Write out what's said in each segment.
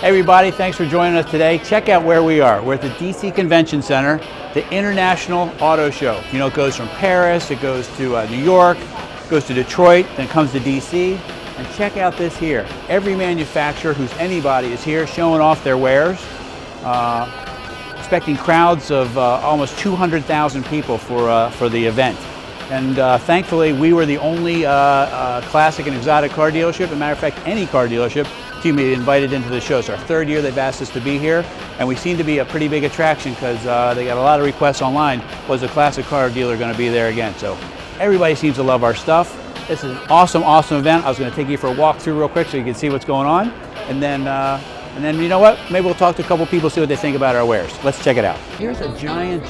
Hey everybody, thanks for joining us today. Check out where we are. We're at the DC Convention Center, the International Auto Show. You know, it goes from Paris, it goes to New York, goes to Detroit, then comes to DC. And check out this here. Every manufacturer who's anybody is here showing off their wares. Expecting crowds of almost 200,000 people for the event. And thankfully, we were the only classic and exotic car dealership, as a matter of fact, any car dealership, to be invited into the show. It's our third year they've asked us to be here, and we seem to be a pretty big attraction because they got a lot of requests online. Was a classic car dealer going to be there again? So everybody seems to love our stuff. This is an awesome, awesome event. I was going to take you for a walk through real quick so you can see what's going on, and then you know what? Maybe we'll talk to a couple people, see what they think about our wares. Let's check it out. Here's a giant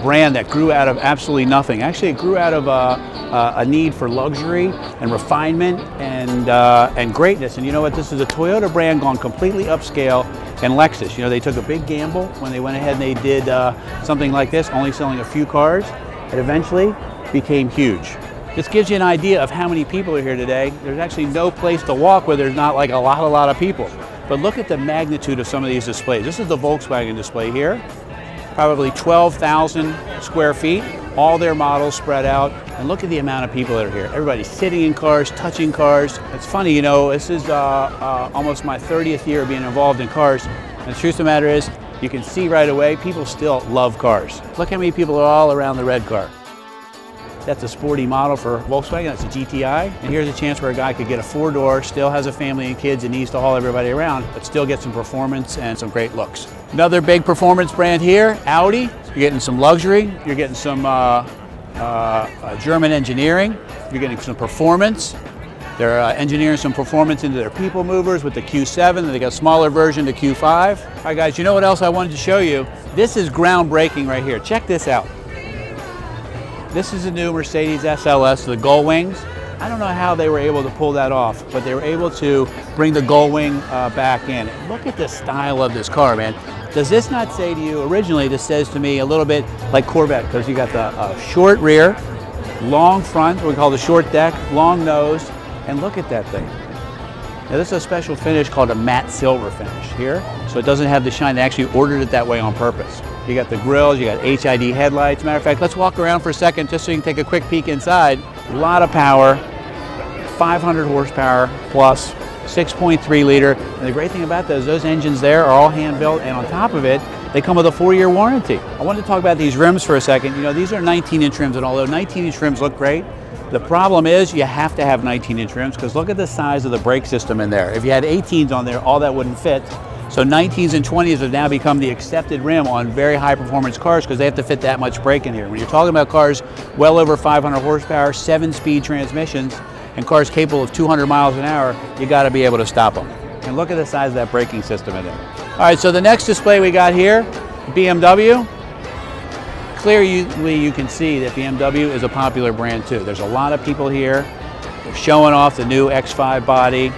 brand that grew out of absolutely nothing. Actually, it grew out of a need for luxury and refinement and greatness. And you know what? This is a Toyota brand gone completely upscale, and Lexus. You know, they took a big gamble when they went ahead and they did something like this, only selling a few cars. It eventually became huge. This gives you an idea of how many people are here today. There's actually no place to walk where there's not like a lot of people. But look at the magnitude of some of these displays. This is the Volkswagen display here. Probably 12,000 square feet, all their models spread out. And look at the amount of people that are here. Everybody's sitting in cars, touching cars. It's funny, you know, this is almost my 30th year of being involved in cars. And the truth of the matter is, you can see right away, people still love cars. Look how many people are all around the red car. That's a sporty model for Volkswagen, that's a GTI. And here's a chance where a guy could get a four-door, still has a family and kids and needs to haul everybody around, but still get some performance and some great looks. Another big performance brand here, Audi. You're getting some luxury, you're getting some German engineering, you're getting some performance. They're engineering some performance into their people movers with the Q7, and they got a smaller version, the Q5. All right guys, you know what else I wanted to show you? This is groundbreaking right here. Check this out. This is a new Mercedes SLS, the Gullwings. I don't know how they were able to pull that off, but they were able to bring the Gullwing back in. Look at the style of this car, man. Does this not say to you, originally this says to me a little bit like Corvette, because you got the short rear, long front, what we call the short deck, long nose, and look at that thing. Now this is a special finish called a matte silver finish here, so it doesn't have the shine. They actually ordered it that way on purpose. You got the grills, you got HID headlights. Matter of fact, let's walk around for a second just so you can take a quick peek inside. A lot of power, 500 horsepower plus, 6.3 liter. And the great thing about those engines there are all hand built, and on top of it, they come with a 4-year warranty. I wanted to talk about these rims for a second. You know, these are 19-inch rims, and although 19-inch rims look great, the problem is you have to have 19-inch rims because look at the size of the brake system in there. If you had 18s on there, all that wouldn't fit. So 19s and 20s have now become the accepted rim on very high performance cars because they have to fit that much brake in here. When you're talking about cars well over 500 horsepower, 7-speed transmissions, and cars capable of 200 miles an hour, you got to be able to stop them. And look at the size of that braking system in there. All right, so the next display we got here, BMW. Clearly you can see that BMW is a popular brand too. There's a lot of people here. They're showing off the new X5 body.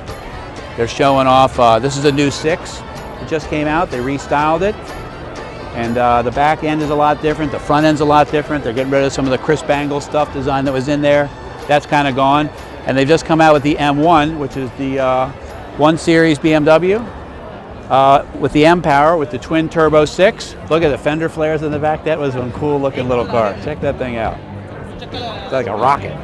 They're showing off, this is a new 6. It just came out, they restyled it. And the back end is a lot different, the front end's a lot different. They're getting rid of some of the Chris Bangle stuff design that was in there. That's kind of gone. And they've just come out with the M1, which is the 1 Series BMW. With the M-Power, with the twin turbo 6. Look at the fender flares in the back. That was a cool looking little car. Check that thing out. It's like a rocket.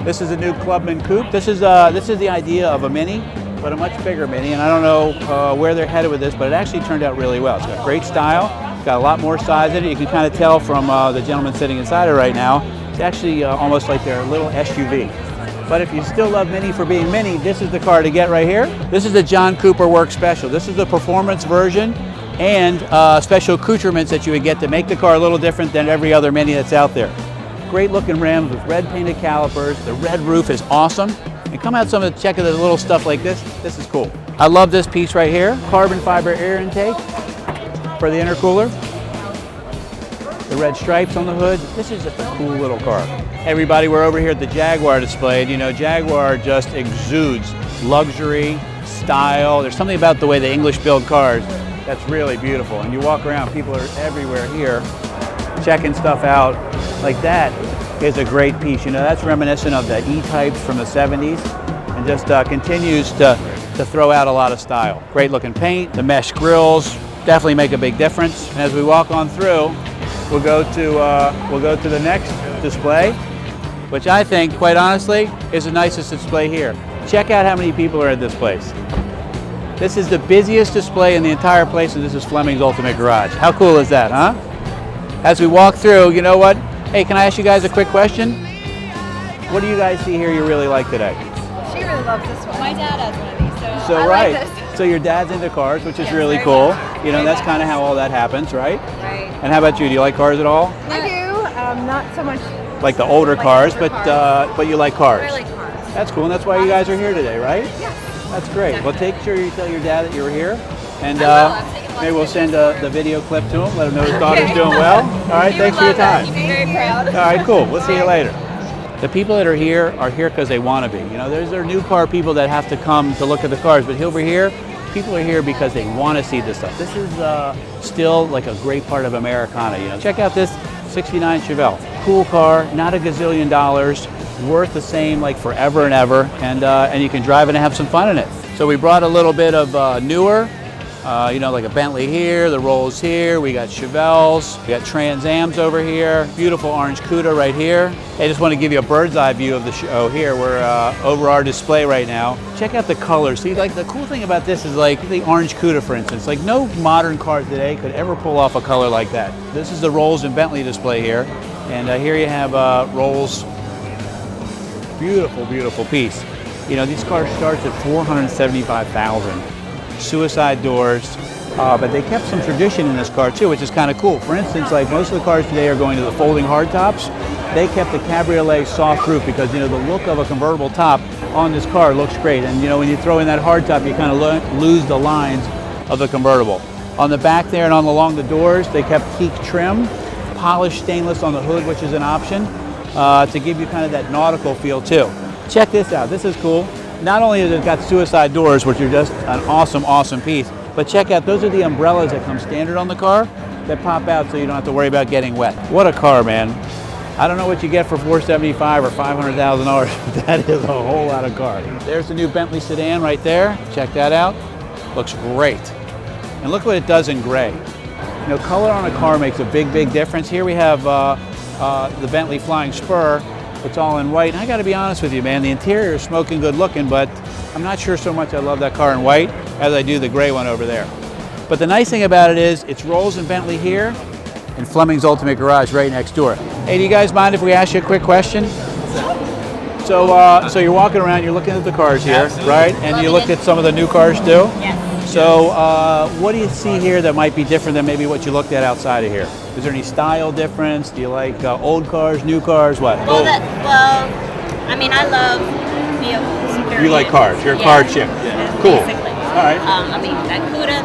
This is a new Clubman Coupe. This is the idea of a Mini, but a much bigger Mini. And I don't know where they're headed with this, but it actually turned out really well. It's got great style. It's got a lot more size in it. You can kind of tell from the gentleman sitting inside it right now. It's actually almost like their little SUV. But if you still love Mini for being Mini, this is the car to get right here. This is the John Cooper Works Special. This is the performance version and special accoutrements that you would get to make the car a little different than every other Mini that's out there. Great looking rims with red painted calipers. The red roof is awesome. And come out some of the check of the little stuff like this. This is cool. I love this piece right here. Carbon fiber air intake for the intercooler. The red stripes on the hood. This is just a cool little car. Everybody, we're over here at the Jaguar display, and you know, Jaguar just exudes luxury, style. There's something about the way the English build cars that's really beautiful. And you walk around, people are everywhere here checking stuff out. Like that is a great piece. You know, that's reminiscent of the E-types from the 70s and just continues to to throw out a lot of style. Great looking paint, the mesh grills definitely make a big difference. And as we walk on through, we'll go to the next display, which I think, quite honestly, is the nicest display here. Check out how many people are at this place. This is the busiest display in the entire place, and this is Fleming's Ultimate Garage. How cool is that, huh? As we walk through, you know what? Hey, can I ask you guys a quick question? What do you guys see here you really like today? She really loves this one. My dad has one of these, So I right. like this. So your dad's into cars, which is Yes, really very cool. much. You know, Very that's much. kind of how all that happens, right? Right. And how about you? Do you like cars at all? I do. Not so much. Like the older Like cars, older but you like cars. I like cars. That's cool, and that's why you guys are here today, right? Yes. That's great. Well, take sure you tell your dad that you were here, and I will. I'm taking lots maybe of we'll send pictures the video clip to him, let him know his daughter's doing well. All right, He thanks would for your love that. time. He'd be very proud. All right, cool. We'll see you later. The people that are here because they want to be. You know, there are new car people that have to come to look at the cars, but over here, people are here because they want to see this stuff. This is still like a great part of Americana. You know, check out this '69 Chevelle. Cool car, not a gazillion dollars, worth the same like forever and ever, and you can drive it and have some fun in it. So we brought a little bit of newer. You know, like a Bentley here, the Rolls here, we got Chevelles, we got Trans Ams over here, beautiful orange Cuda right here. I just want to give you a bird's eye view of the show here. We're over our display right now. Check out the colors. See, like the cool thing about this is like the orange Cuda, for instance. Like no modern car today could ever pull off a color like that. This is the Rolls and Bentley display here. And here you have Rolls. Beautiful, beautiful piece. You know, these cars start at $475,000. Suicide doors, but they kept some tradition in this car too, which is kind of cool. For instance, like most of the cars today are going to the folding hardtops. They kept the cabriolet soft roof because, you know, the look of a convertible top on this car looks great. And, you know, when you throw in that hardtop, you kind of lose the lines of the convertible. On the back there and along the doors, they kept teak trim, polished stainless on the hood, which is an option, to give you kind of that nautical feel too. Check this out. This is cool. Not only has it got suicide doors, which are just an awesome, awesome piece, but check out, those are the umbrellas that come standard on the car that pop out so you don't have to worry about getting wet. What a car, man. I don't know what you get for $475,000 or $500,000, but that is a whole lot of car. There's the new Bentley sedan right there. Check that out. Looks great. And look what it does in gray. You know, color on a car makes a big, big difference. Here we have the Bentley Flying Spur. It's all in white. And I got to be honest with you, man, the interior is smoking good looking, but I'm not sure so much I love that car in white as I do the gray one over there. But the nice thing about it is it's Rolls and Bentley here and Fleming's Ultimate Garage right next door. Hey, do you guys mind if we ask you a quick question? So you're walking around, you're looking at the cars here, Absolutely. right? And you looked at some of the new cars too? Yes. So what do you see here that might be different than maybe what you looked at outside of here? Is there any style difference? Do you like old cars, new cars, what? Well, I mean, I love vehicles. Period. You like cars. You're a Yeah. car chick. Yeah. Cool. Basically. All right. I mean, that Cuda.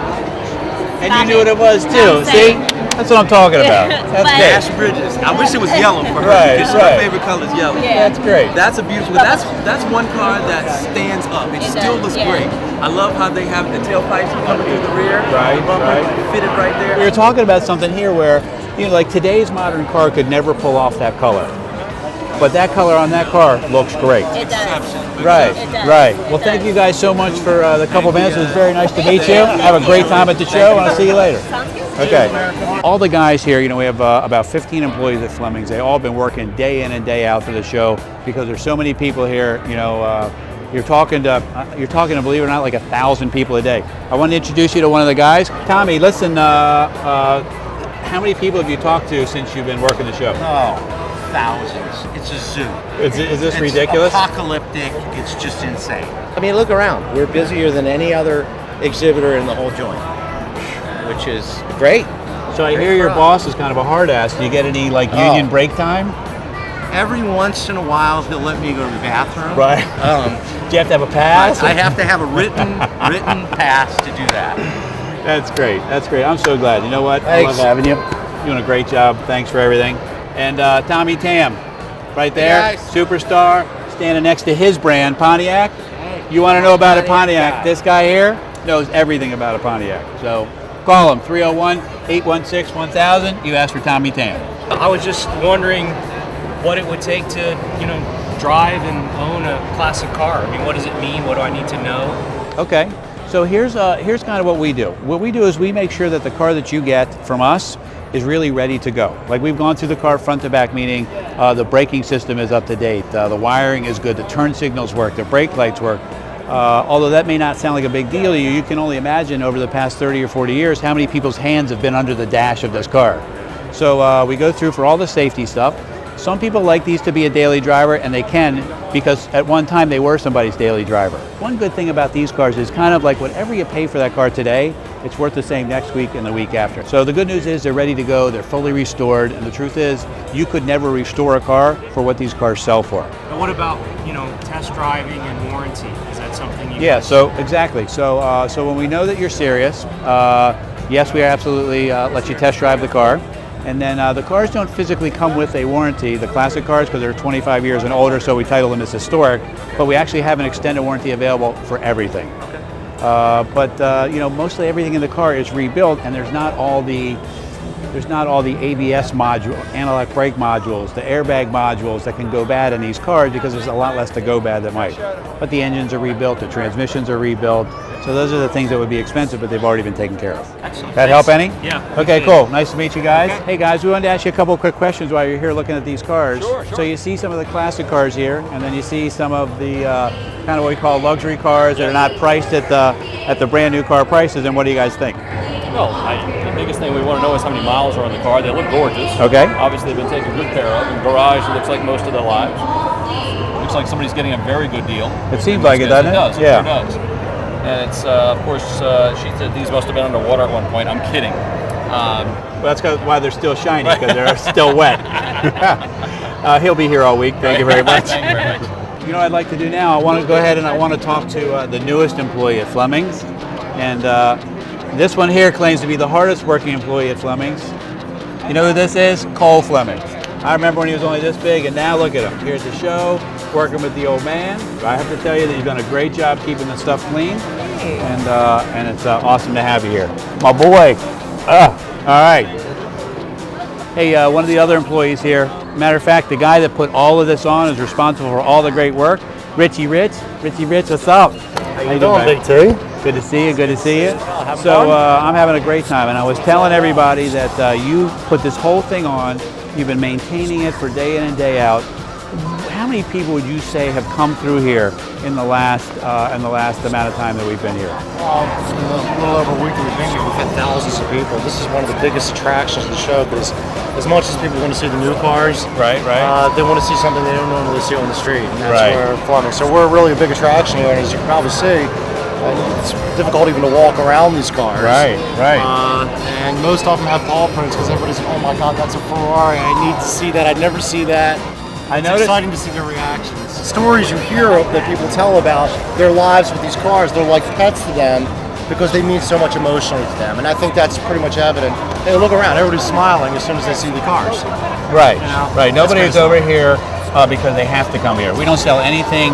And stop you knew what it was too. I'm See? saying. That's what I'm talking about. That's But- good. Ash Bridges. I wish it was yellow for her. Right, because right. her favorite color is yellow. Yeah. That's great. That's a beautiful. That's one car that stands up. It still does, looks yeah. great. I love how they have the tailpipes coming through the rear. Right, the bumper right. fitted right there. We were talking about something here where, you know, like today's modern car could never pull off that color. But that color on that car looks great. It does. Right, It does. right. It Well, thank does. you guys so much for the couple minutes. It was very nice to meet you. Have a great time at the show, and I'll see you later. Sounds good. Okay. All the guys here, you know, we have about 15 employees at Fleming's. They all been working day in and day out for the show because there's so many people here. You know, you're talking to, believe it or not, like 1,000 people a day. I want to introduce you to one of the guys. Tommy, listen. How many people have you talked to since you've been working the show? Oh, thousands. It's a zoo. Is this It's ridiculous? apocalyptic. It's just insane. I mean, look around. We're busier than any other exhibitor in the whole joint, which is great. So I hear your boss is kind of a hard ass. Do you get any like union break time? Every once in a while, he'll let me go to the bathroom. Right. Do you have to have a pass? I have to have a written pass to do that. That's great. That's great. I'm so glad. You know what? I Thanks. love having you. You're doing a great job. Thanks for everything. And Tommy Tam, right there, Hey, guys. superstar, standing next to his brand, Pontiac. You want to know about a Pontiac? guy. This guy here knows everything about a Pontiac. So call him, 301-816-1000. You ask for Tommy Tam. I was just wondering what it would take to, drive and own a classic car. I mean, what does it mean? What do I need to know? Okay, so here's kind of what we do. What we do is we make sure that the car that you get from us is really ready to go. Like we've gone through the car front to back, meaning the braking system is up to date, the wiring is good, the turn signals work, the brake lights work. Although that may not sound like a big deal to you, you can only imagine over the past 30 or 40 years how many people's hands have been under the dash of this car. So we go through for all the safety stuff. Some people like these to be a daily driver, and they can, because at one time they were somebody's daily driver. One good thing about these cars is kind of like whatever you pay for that car today, it's worth the same next week and the week after. So the good news is they're ready to go, they're fully restored, and the truth is you could never restore a car for what these cars sell for. And what about, test driving and warranty? Is that something you Yeah, guys- so exactly. So when we know that you're serious, yes, we absolutely let you test drive the car. And then the cars don't physically come with a warranty, the classic cars, because they're 25 years and older, so we title them as historic, but we actually have an extended warranty available for everything. Mostly everything in the car is rebuilt, and there's not all the ABS module, analog brake modules, the airbag modules that can go bad in these cars, because there's a lot less to go bad that might. But the engines are rebuilt, the transmissions are rebuilt, so those are the things that would be expensive, but they've already been taken care of. Excellent. That help any? Yeah. Okay, cool. Nice to meet you guys. Okay. Hey guys, we wanted to ask you a couple of quick questions while you're here looking at these cars. Sure. So you see some of the classic cars here, and then you see some of the kind of what we call luxury cars that are not priced at the brand new car prices. And what do you guys think? Well, the biggest thing we want to know is how many miles are on the car. They look gorgeous. Okay. Obviously, they've been taken good care of. In garage, it looks like most of their lives. Looks like somebody's getting a very good deal. It seems like it, doesn't it? It does. Yeah. It sure does. And it's, of course, she said these must have been underwater at one point. I'm kidding. Well, that's why they're still shiny, because they're still wet. He'll be here all week. Thank you very much. Thank you very much. You know what I'd like to do now? I want to go ahead and I want to talk to the newest employee at Flemings. And this one here claims to be the hardest working employee at Flemings. You know who this is? Cole Fleming. I remember when he was only this big, and now look at him. Here at the show, working with the old man. I have to tell you that you've done a great job keeping the stuff clean. And it's awesome to have you here. My boy. All right. Hey, one of the other employees here. Matter of fact, the guy that put all of this on is responsible for all the great work. Richie Rich. Richie Rich, what's up? How you doing, Big T? Good to see you, good to see you. So I'm having a great time, and I was telling everybody that you put this whole thing on. You've been maintaining it for day in and day out. How many people would you say have come through here in the last amount of time that we've been here? A little over a week we've been here. We've had thousands of people. This is one of the biggest attractions of the show, because as much as people want to see the new cars, Right. they want to see something they don't normally see on the street, and that's where Fleming. So we're really a big attraction here, and as you can probably see, it's difficult even to walk around these cars. Right. And most of them have paw prints, because everybody's like, oh my God, that's a Ferrari. I need to see that. I'd never see that. It's exciting to see their reactions. Stories you hear that people tell about their lives with these cars, they're like pets to them, because they mean so much emotionally to them. And I think that's pretty much evident. Hey, look around, everybody's smiling as soon as they see the cars. Right. Right. Nobody's over here because they have to come here. We don't sell anything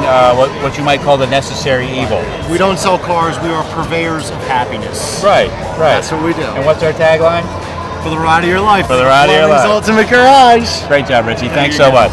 what you might call the necessary evil. We don't sell cars, we are purveyors of happiness. Right. That's what we do. And what's our tagline? For the ride of your life. For the ride of your life. Ultimate Garage. Great job, Richie. Thanks so much.